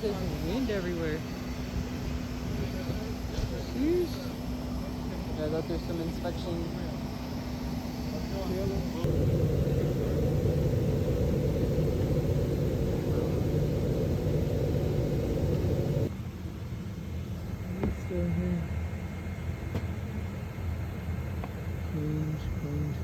there's wind everywhere. Jeez. I thought there's some inspection. He's still here. Cringe.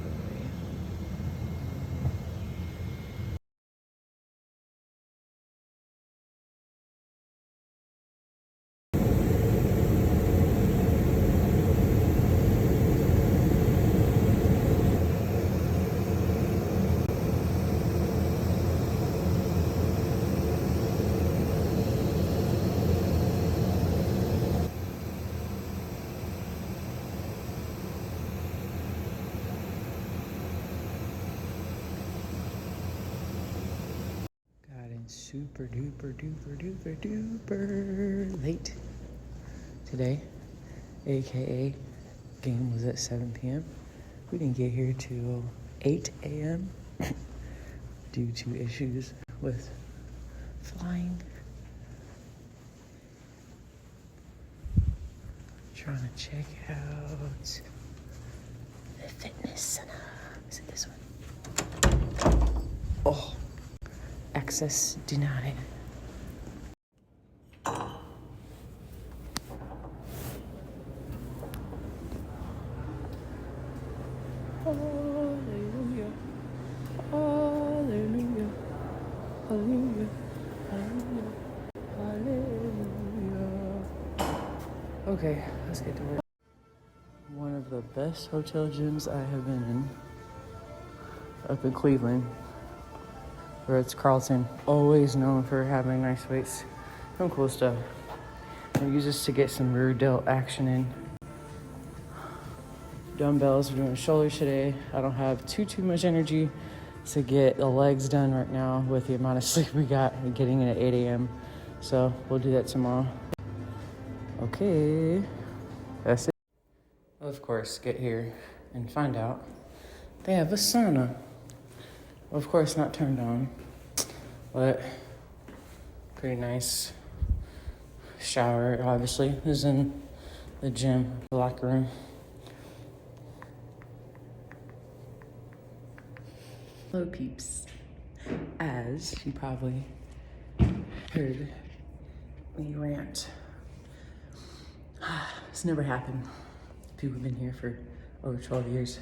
Super duper late today, aka game was at 7 p.m. We didn't get here till 8 a.m. due to issues with flying. Trying to check out the fitness center. Is it this one? Oh. Access denied. Hallelujah. Hallelujah. Hallelujah. Hallelujah. Hallelujah. Okay, let's get to work. One of the best hotel gyms I have been in up in Cleveland. Ritz, Carlton, always known for having nice weights, some cool stuff. I use this to get some rear delt action in. Dumbbells, we're doing shoulders today. I don't have too much energy to get the legs done right now with the amount of sleep we got and getting in at 8 a.m. So we'll do that tomorrow. Okay, that's it. Of course, get here and find out they have a sauna. Of course, not turned on, but pretty nice. Shower, obviously, is in the gym, the locker room. Hello, peeps. As you probably heard me rant, it's never happened. People have been here for over 12 years.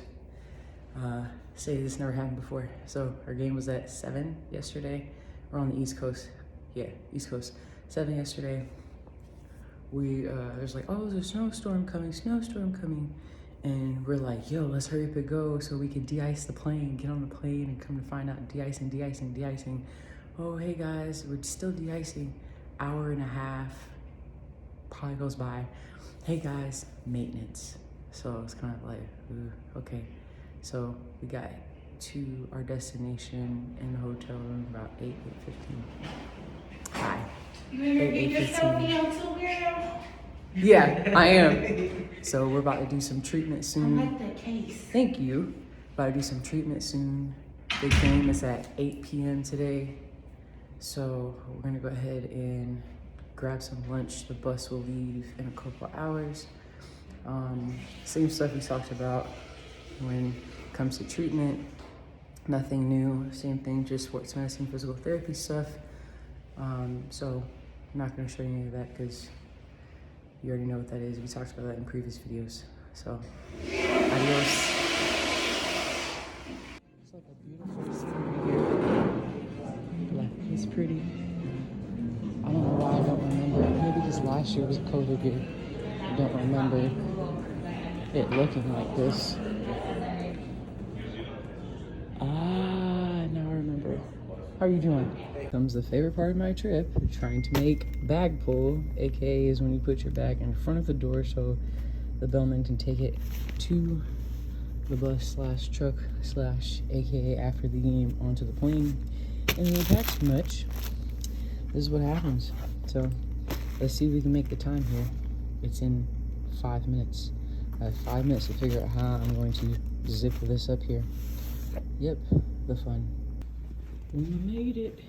Say this never happened before. So our game was at 7 yesterday. We're on the East Coast. Yeah, East Coast. 7 yesterday. There's like, oh, there's a snowstorm coming. And we're like, yo, let's hurry up and go so we can de-ice the plane, get on the plane, and come to find out de-icing. Oh, hey guys, we're still de-icing. Hour and a half probably goes by. Hey guys, maintenance. So it's kind of like, ooh, okay. So we got to our destination in the hotel room about 8:15. Hi. You gonna get your trophy on Twitter? Yeah, I am. So we're about to do some treatment soon. I like that case. Thank you. About to do some treatment soon. The game is at 8 p.m. today. So we're gonna go ahead and grab some lunch. The bus will leave in a couple hours. Same stuff we talked about when it comes to treatment. Nothing new, same thing, just sports medicine, physical therapy stuff. So I'm not gonna show you any of that because you already know what that is. We talked about that in previous videos. So, adios. It's like a beautiful scenery here. Like, it's pretty. I don't know why I don't remember. Maybe because last year was COVID year. I don't remember it looking like this. Now I remember. How are you doing? Comes the favorite part of my trip, trying to make bag pull, aka is when you put your bag in front of the door so the bellman can take it to the bus / truck / aka after the game onto the plane. And when you pack too much, this is what happens. So let's see if we can make the time here. It's in 5 minutes. I have 5 minutes to figure out how I'm going to zip this up here. Yep, the fun. We made it.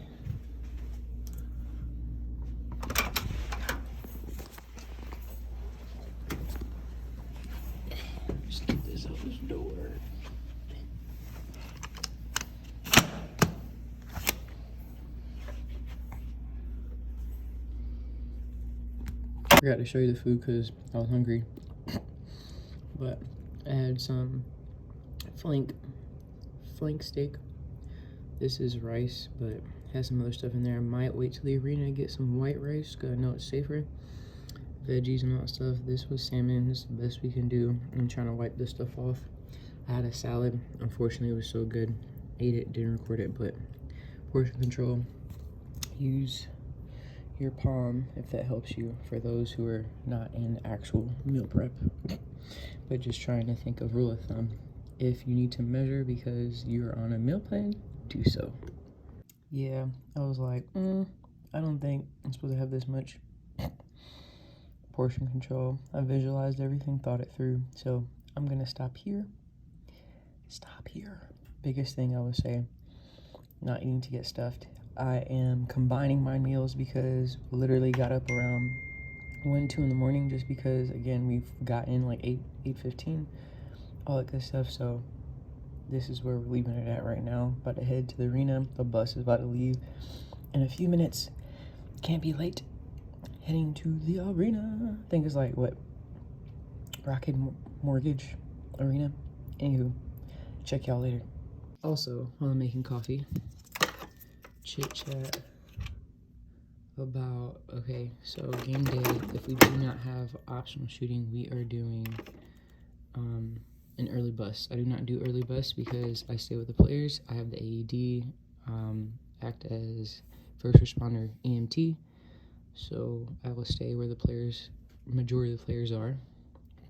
forgot to show you the food because I was hungry. But I had some flank steak. This is rice, but has some other stuff in there. I might wait till the arena to get some white rice because I know it's safer. Veggies and all that stuff. This was salmon. This is the best we can do. I'm trying to wipe this stuff off. I had a salad. Unfortunately, it was so good. Ate it, didn't record it, but portion control. Use your palm if that helps you for those who are not in actual meal prep, but just trying to think of rule of thumb. If you need to measure because you're on a meal plan, do so. Yeah, I was like, I don't think I'm supposed to have this much. Portion control. I visualized everything, thought it through. So I'm gonna stop here. Biggest thing I would say, not eating to get stuffed. I am combining my meals because literally got up around 1, 2 in the morning just because, again, we've got in like 8:15, all that good stuff. So this is where we're leaving it at right now. About to head to the arena. The bus is about to leave in a few minutes. Can't be late. Heading to the arena. I think it's like, what? Rocket Mortgage Arena. Anywho, check y'all later. Also, while I'm making coffee, chit chat about, okay, so game day, if we do not have optional shooting, we are doing an early bus. I do not do early bus because I stay with the players. I have the AED, act as first responder EMT, so I will stay where the players, majority of the players are,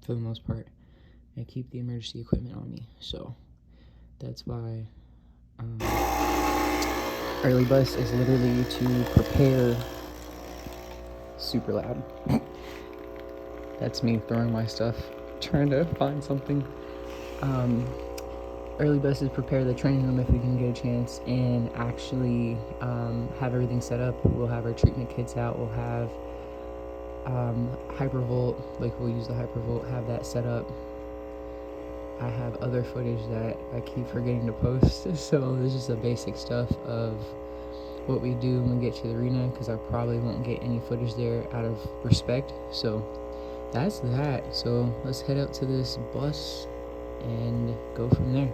for the most part, and keep the emergency equipment on me. So that's why early bus is literally to prepare. Super loud. That's me throwing my stuff, trying to find something. Early bus is prepare the training room if we can get a chance, and actually have everything set up. We'll have our treatment kits out. We'll have hypervolt, like we'll use the hypervolt, have that set up. I have other footage that I keep forgetting to post, so this is the basic stuff of what we do when we get to the arena, because I probably won't get any footage there out of respect. So that's that. So let's head out to this bus and go from there.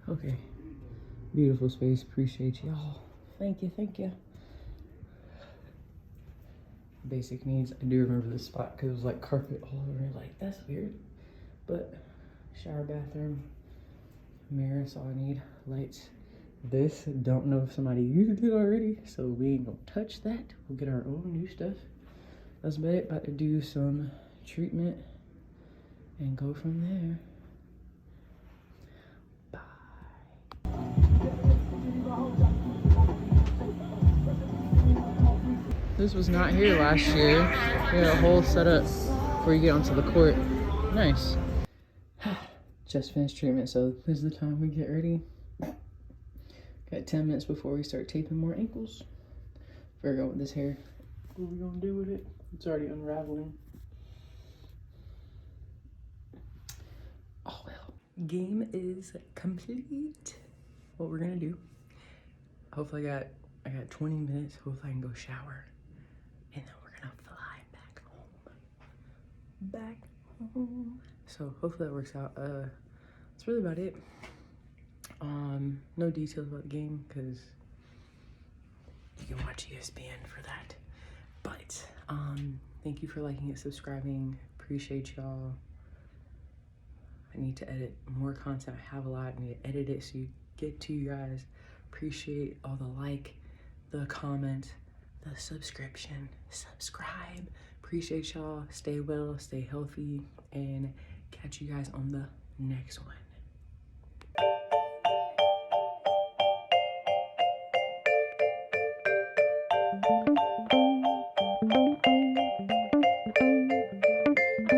Okay, beautiful space, appreciate y'all. Thank you. Basic needs, I do remember this spot because it was like carpet all over me, like that's weird. But shower, bathroom, mirror, that's all I need. Lights. This, don't know if somebody used it already, so we ain't gonna touch that. We'll get our own new stuff. That's about it. About to do some treatment and go from there. This was not here last year. We had a whole setup before you get onto the court. Nice. Just finished treatment, so this is the time we get ready. Got 10 minutes before we start taping more ankles. Figure out with this hair. What are we gonna do with it? It's already unraveling. Oh well. Game is complete. What we're gonna do, hopefully I got 20 minutes. Hopefully I can go shower. And then we're gonna fly back home. So hopefully that works out. That's really about it. No details about the game because you can watch ESPN for that. But thank you for liking and subscribing. Appreciate y'all. I need to edit more content. I have a lot. I need to edit it so you get to you guys Appreciate all the like, the comment, the subscription, subscribe. Appreciate y'all. Stay well, stay healthy, and catch you guys on the next one.